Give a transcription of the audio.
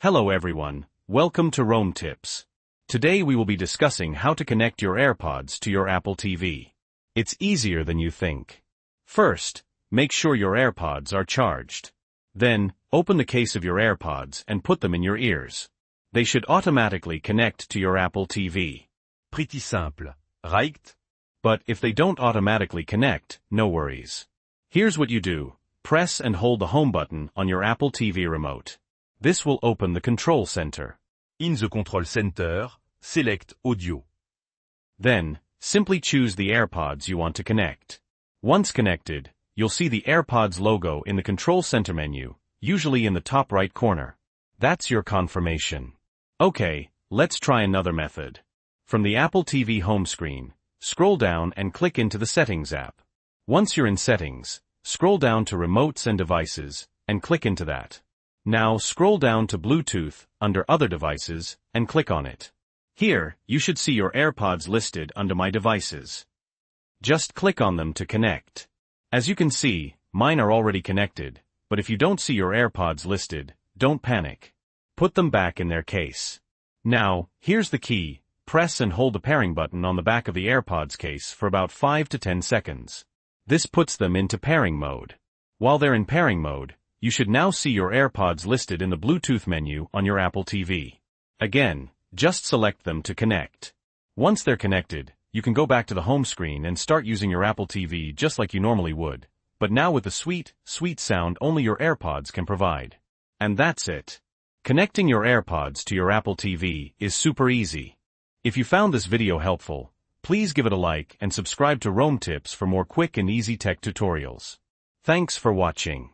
Hello everyone, welcome to Rome Tips. Today we will be discussing how to connect your AirPods to your Apple TV. It's easier than you think. First, make sure your AirPods are charged. Then, open the case of your AirPods and put them in your ears. They should automatically connect to your Apple TV. Pretty simple, right? But if they don't automatically connect, no worries. Here's what you do. Press and hold the home button on your Apple TV remote. This will open the control center. In the control center, select Audio. Then, simply choose the AirPods you want to connect. Once connected, you'll see the AirPods logo in the control center menu, usually in the top right corner. That's your confirmation. Okay, let's try another method. From the Apple TV home screen, scroll down and click into the Settings app. Once you're in Settings, scroll down to Remotes and Devices, and click into that. Now scroll down to Bluetooth, under Other Devices, and click on it. Here, you should see your AirPods listed under My Devices. Just click on them to connect. As you can see, mine are already connected, but if you don't see your AirPods listed, don't panic. Put them back in their case. Now, here's the key. Press and hold the pairing button on the back of the AirPods case for about 5 to 10 seconds. This puts them into pairing mode. While they're in pairing mode, you should now see your AirPods listed in the Bluetooth menu on your Apple TV. Again, just select them to connect. Once they're connected, you can go back to the home screen and start using your Apple TV just like you normally would, but now with the sweet sound only your AirPods can provide. And that's it. Connecting your AirPods to your Apple TV is super easy. If you found this video helpful, please give it a like and subscribe to Rome Tips for more quick and easy tech tutorials. Thanks for watching.